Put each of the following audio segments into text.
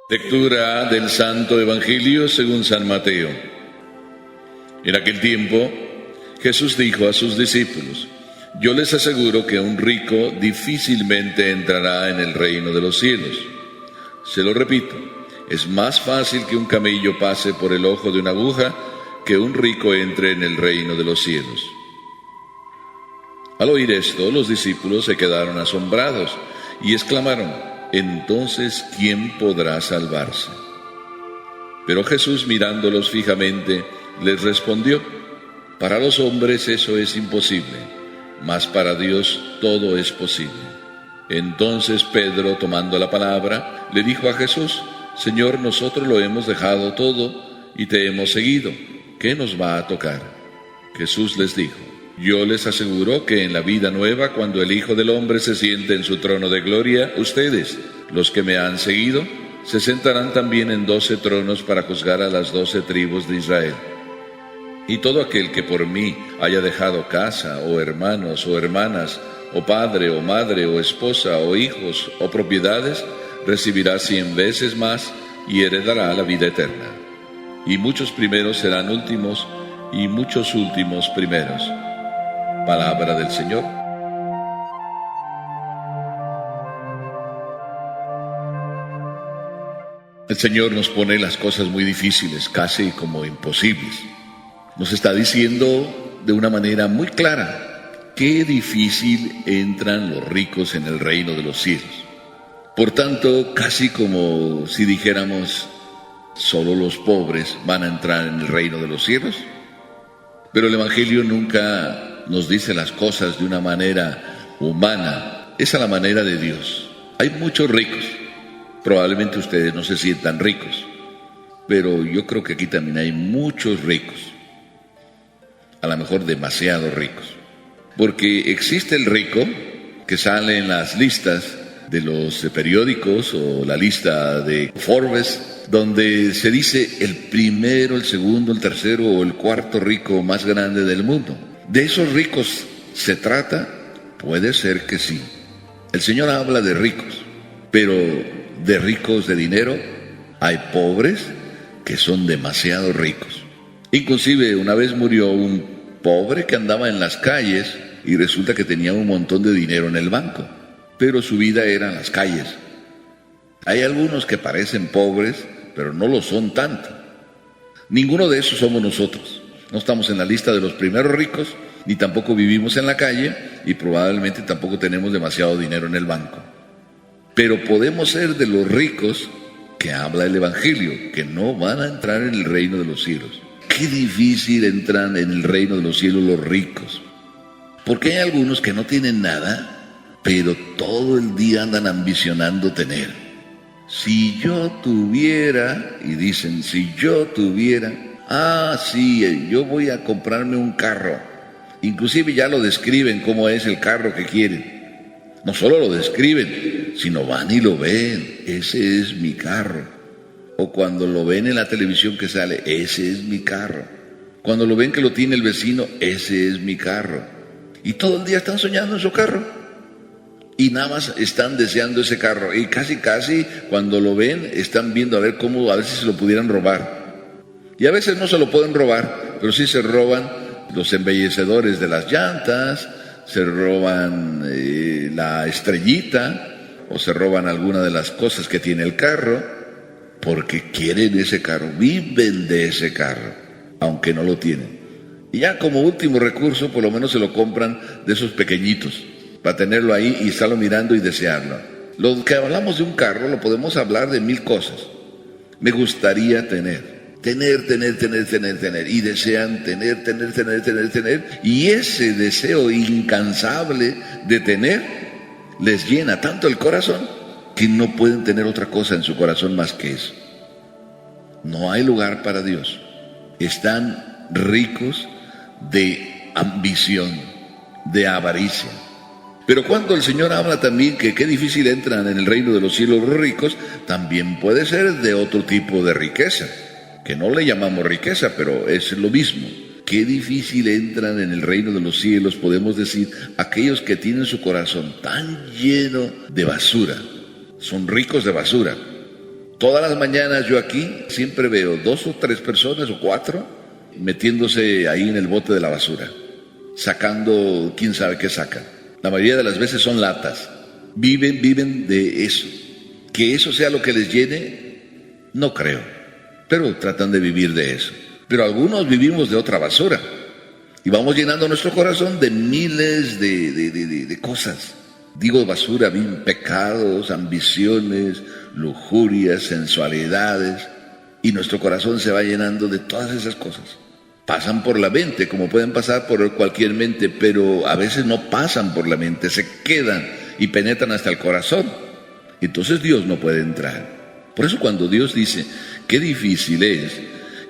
Lectura del Santo Evangelio según San Mateo. En aquel tiempo, Jesús dijo a sus discípulos: Yo les aseguro que un rico difícilmente entrará en el reino de los cielos. Se lo repito, es más fácil que un camello pase por el ojo de una aguja que un rico entre en el reino de los cielos. Al oír esto, los discípulos se quedaron asombrados y exclamaron: Entonces, ¿quién podrá salvarse? Pero Jesús, mirándolos fijamente, les respondió: Para los hombres eso es imposible, mas para Dios todo es posible. Entonces Pedro, tomando la palabra, le dijo a Jesús: Señor, nosotros lo hemos dejado todo y te hemos seguido. ¿Qué nos va a tocar? Jesús les dijo: Yo les aseguro que en la vida nueva, cuando el Hijo del Hombre se siente en su trono de gloria, ustedes, los que me han seguido, se sentarán también en 12 tronos para juzgar a las 12 tribus de Israel. Y todo aquel que por mí haya dejado casa, o hermanos, o hermanas, o padre, o madre, o esposa, o hijos, o propiedades, recibirá 100 veces más y heredará la vida eterna. Y muchos primeros serán últimos, y muchos últimos primeros. Palabra del Señor. El Señor nos pone las cosas muy difíciles, casi como imposibles. Nos está diciendo de una manera muy clara: qué difícil entran los ricos en el reino de los cielos. Por tanto, casi como si dijéramos: solo los pobres van a entrar en el reino de los cielos. Pero el Evangelio nunca nos dice las cosas de una manera humana, es a la manera de Dios. Hay muchos ricos, probablemente ustedes no se sientan ricos, pero yo creo que aquí también hay muchos ricos, a lo mejor demasiado ricos, porque existe el rico que sale en las listas de los periódicos o la lista de Forbes, donde se dice el primero, el segundo, el tercero o el cuarto rico más grande del mundo. ¿De esos ricos se trata? Puede ser que sí. El Señor habla de ricos, pero de ricos de dinero hay pobres que son demasiado ricos. Inclusive una vez murió un pobre que andaba en las calles y resulta que tenía un montón de dinero en el banco, pero su vida era en las calles. Hay algunos que parecen pobres, pero no lo son tanto. Ninguno de esos somos nosotros. No estamos en la lista de los primeros ricos, ni tampoco vivimos en la calle, y probablemente tampoco tenemos demasiado dinero en el banco. Pero podemos ser de los ricos que habla el Evangelio, que no van a entrar en el reino de los cielos. Qué difícil entran en el reino de los cielos los ricos. Porque hay algunos que no tienen nada, pero todo el día andan ambicionando tener. Si yo tuviera, y dicen, si yo tuviera, sí, yo voy a comprarme un carro. Inclusive ya lo describen cómo es el carro que quieren. No solo lo describen, sino van y lo ven. Ese es mi carro. O cuando lo ven en la televisión que sale, ese es mi carro. Cuando lo ven que lo tiene el vecino, ese es mi carro. Y todo el día están soñando en su carro. Y nada más están deseando ese carro. Y casi cuando lo ven, están viendo a ver si se lo pudieran robar. Y a veces no se lo pueden robar, pero sí se roban los embellecedores de las llantas, se roban la estrellita, o se roban alguna de las cosas que tiene el carro, porque quieren ese carro, viven de ese carro, aunque no lo tienen. Y ya como último recurso, por lo menos se lo compran de esos pequeñitos, para tenerlo ahí y estarlo mirando y desearlo. Lo que hablamos de un carro, lo podemos hablar de 1000 cosas. Me gustaría tener, y desean tener, y ese deseo incansable de tener les llena tanto el corazón que no pueden tener otra cosa en su corazón más que eso. No hay lugar para Dios. Están ricos de ambición, de avaricia. Pero cuando el Señor habla también que qué difícil entran en el reino de los cielos los ricos, también puede ser de otro tipo de riqueza, que no le llamamos riqueza, pero es lo mismo. Qué difícil entran en el reino de los cielos, podemos decir, aquellos que tienen su corazón tan lleno de basura. Son ricos de basura. Todas las mañanas yo aquí siempre veo 2 o 3 personas o 4 metiéndose ahí en el bote de la basura, sacando quién sabe qué sacan. La mayoría de las veces son latas. Viven de eso. Que eso sea lo que les llene, no creo, pero tratan de vivir de eso. Pero algunos vivimos de otra basura y vamos llenando nuestro corazón de miles de cosas. Digo basura, bien, pecados, ambiciones, lujurias, sensualidades, y nuestro corazón se va llenando de todas esas cosas. Pasan por la mente, como pueden pasar por cualquier mente, pero a veces no pasan por la mente, se quedan y penetran hasta el corazón. Entonces Dios no puede entrar. Por eso cuando Dios dice, qué difícil es,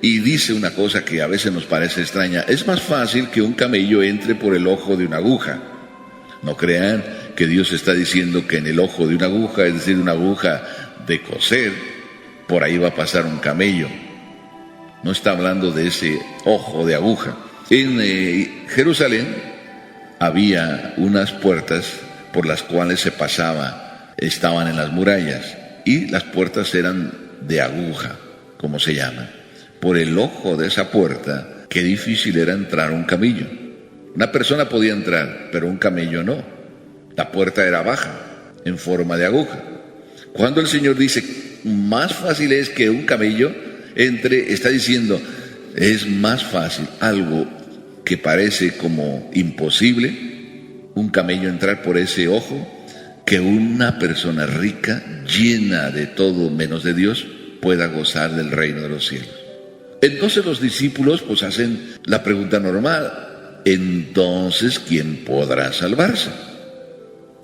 y dice una cosa que a veces nos parece extraña, es más fácil que un camello entre por el ojo de una aguja. No crean que Dios está diciendo que en el ojo de una aguja, es decir, una aguja de coser, por ahí va a pasar un camello. No está hablando de ese ojo de aguja. En Jerusalén había unas puertas por las cuales se pasaba, estaban en las murallas, y las puertas eran de aguja, como se llama. Por el ojo de esa puerta, qué difícil era entrar un camello. Una persona podía entrar, pero un camello no. La puerta era baja, en forma de aguja. Cuando el Señor dice, más fácil es que un camello entre, está diciendo, es más fácil algo que parece como imposible, un camello entrar por ese ojo, que una persona rica, llena de todo menos de Dios, pueda gozar del reino de los cielos. Entonces los discípulos pues hacen la pregunta normal, entonces, ¿quién podrá salvarse?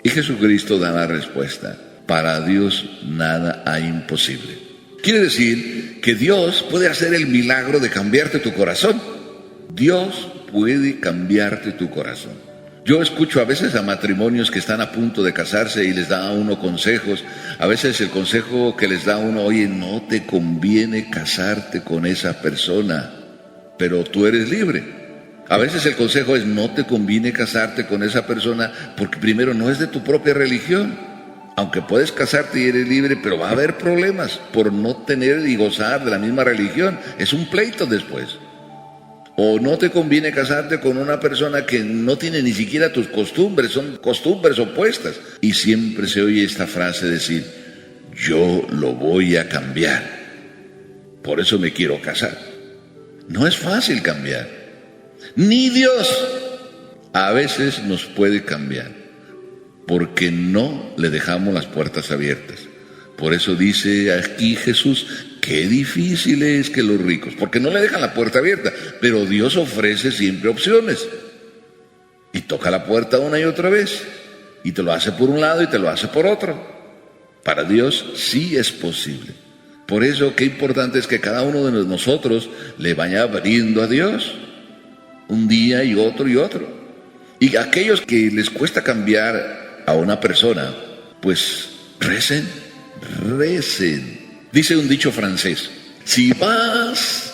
Y Jesucristo da la respuesta, para Dios nada hay imposible. Quiere decir que Dios puede hacer el milagro de cambiarte tu corazón. Dios puede cambiarte tu corazón. Yo escucho a veces a matrimonios que están a punto de casarse y les da a uno consejos. A veces el consejo que les da a uno, oye, no te conviene casarte con esa persona, pero tú eres libre. A veces el consejo es, no te conviene casarte con esa persona porque primero no es de tu propia religión. Aunque puedes casarte y eres libre, pero va a haber problemas por no tener y gozar de la misma religión. Es un pleito después. O no te conviene casarte con una persona que no tiene ni siquiera tus costumbres, son costumbres opuestas. Y siempre se oye esta frase decir, yo lo voy a cambiar, por eso me quiero casar. No es fácil cambiar. Ni Dios a veces nos puede cambiar, porque no le dejamos las puertas abiertas. Por eso dice aquí Jesús, qué difícil es que los ricos, porque no le dejan la puerta abierta, pero Dios ofrece siempre opciones. Y toca la puerta una y otra vez, y te lo hace por un lado y te lo hace por otro. Para Dios sí es posible. Por eso qué importante es que cada uno de nosotros le vaya abriendo a Dios, un día y otro y otro. Y aquellos que les cuesta cambiar a una persona, pues recen. Dice un dicho francés, si vas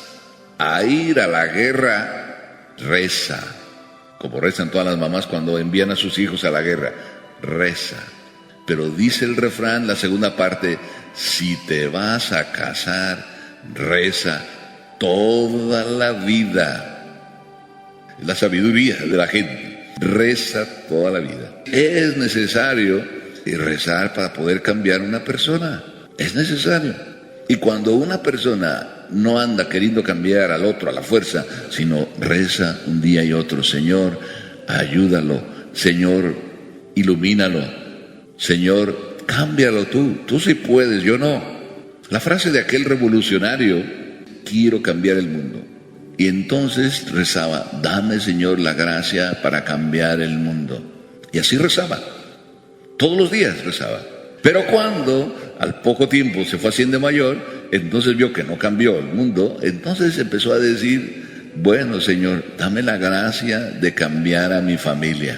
a ir a la guerra, reza. Como rezan todas las mamás cuando envían a sus hijos a la guerra, reza. Pero dice el refrán, la segunda parte, si te vas a casar, reza toda la vida. La sabiduría de la gente, reza toda la vida. Es necesario rezar para poder cambiar una persona, es necesario. Y cuando una persona no anda queriendo cambiar al otro a la fuerza, sino reza un día y otro, Señor, ayúdalo, Señor, ilumínalo, Señor, cámbialo tú sí puedes, yo no. La frase de aquel revolucionario, quiero cambiar el mundo. Y entonces rezaba, dame, Señor, la gracia para cambiar el mundo. Y así rezaba. Todos los días rezaba. Pero cuando al poco tiempo se fue haciendo mayor, entonces vio que no cambió el mundo, entonces empezó a decir, bueno, Señor, dame la gracia de cambiar a mi familia.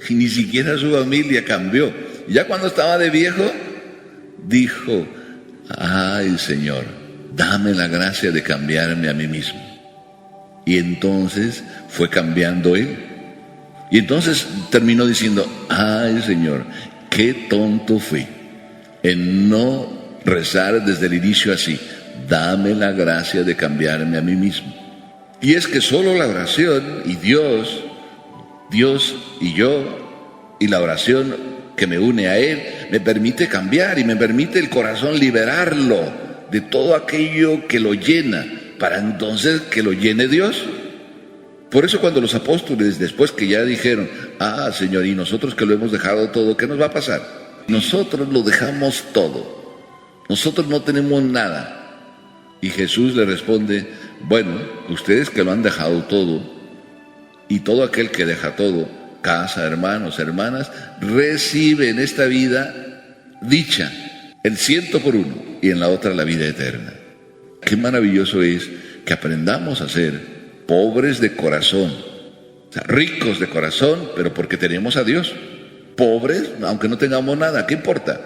Y ni siquiera su familia cambió. Ya cuando estaba de viejo, dijo, ay, Señor, dame la gracia de cambiarme a mí mismo. Y entonces fue cambiando él. Y entonces terminó diciendo, ay, Señor, qué tonto fui en no rezar desde el inicio así: dame la gracia de cambiarme a mí mismo. Y es que solo la oración y Dios y yo, y la oración que me une a Él, me permite cambiar y me permite el corazón liberarlo de todo aquello que lo llena, para entonces que lo llene Dios. Por eso cuando los apóstoles, después que ya dijeron: ah, Señor, y nosotros que lo hemos dejado todo, ¿qué nos va a pasar? Nosotros lo dejamos todo, nosotros no tenemos nada. Y Jesús le responde: bueno, ustedes que lo han dejado todo, y todo aquel que deja todo, casa, hermanos, hermanas, recibe en esta vida dicha, el 100 por 1, y en la otra la vida eterna. Qué maravilloso es que aprendamos a ser pobres de corazón, o sea, ricos de corazón, pero porque tenemos a Dios. Pobres, aunque no tengamos nada, ¿qué importa?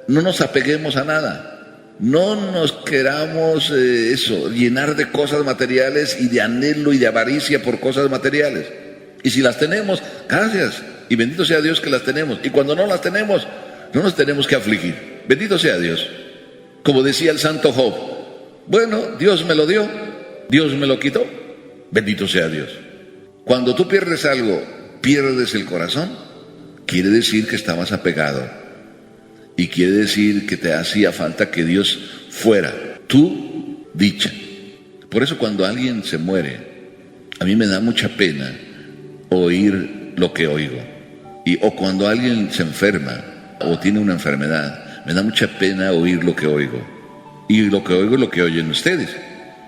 No nos apeguemos a nada. No nos queramos llenar de cosas materiales y de anhelo y de avaricia por cosas materiales. Y si las tenemos, gracias, y bendito sea Dios que las tenemos. Y cuando no las tenemos, no nos tenemos que afligir. Bendito sea Dios. Como decía el santo Job: bueno, Dios me lo dio, Dios me lo quitó, bendito sea Dios. Cuando tú pierdes algo, pierdes el corazón, quiere decir que estabas apegado. Y quiere decir que te hacía falta que Dios fuera tu dicha. Por eso cuando alguien se muere, a mí me da mucha pena oír lo que oigo. O cuando alguien se enferma o tiene una enfermedad, me da mucha pena oír lo que oigo. Y lo que oigo es lo que oyen ustedes.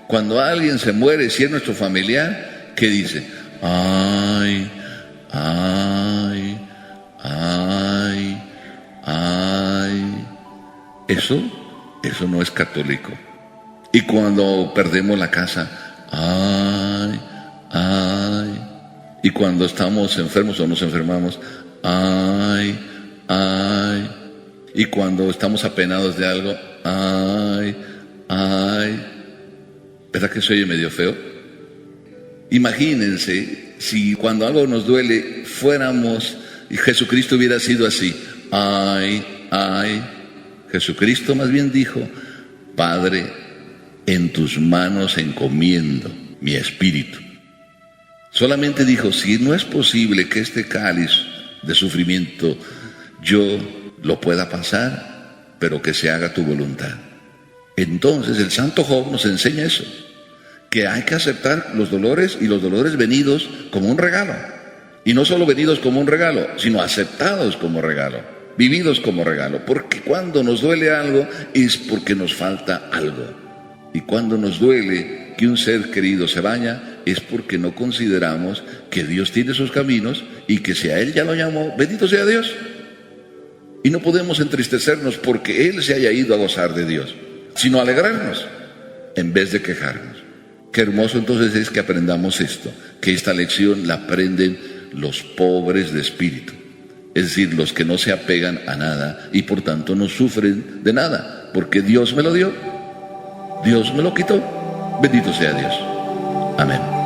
Cuando alguien se muere, si es nuestro familiar, ¿qué dice? Ay, ay, ay, ay. Eso no es católico. Y cuando perdemos la casa, ay, ay. Y cuando estamos enfermos o nos enfermamos, ay, ay. Y cuando estamos apenados de algo, ay, ay. ¿Verdad que se oye medio feo? Imagínense si cuando algo nos duele fuéramos, y Jesucristo hubiera sido así: ay, ay. Jesucristo más bien dijo: Padre, en tus manos encomiendo mi espíritu. Solamente dijo: si no es posible que este cáliz de sufrimiento yo lo pueda pasar, pero que se haga tu voluntad. Entonces el santo Job nos enseña eso, que hay que aceptar los dolores, y los dolores venidos como un regalo. Y no solo venidos como un regalo, sino aceptados como regalo, vividos como regalo. Porque cuando nos duele algo es porque nos falta algo. Y cuando nos duele que un ser querido se vaya, es porque no consideramos que Dios tiene sus caminos y que si a Él ya lo llamó, bendito sea Dios. Y no podemos entristecernos porque Él se haya ido a gozar de Dios, sino alegrarnos en vez de quejarnos. Qué hermoso entonces es que aprendamos esto, que esta lección la aprenden los pobres de espíritu, es decir, los que no se apegan a nada y por tanto no sufren de nada, porque Dios me lo dio, Dios me lo quitó, bendito sea Dios. Amén.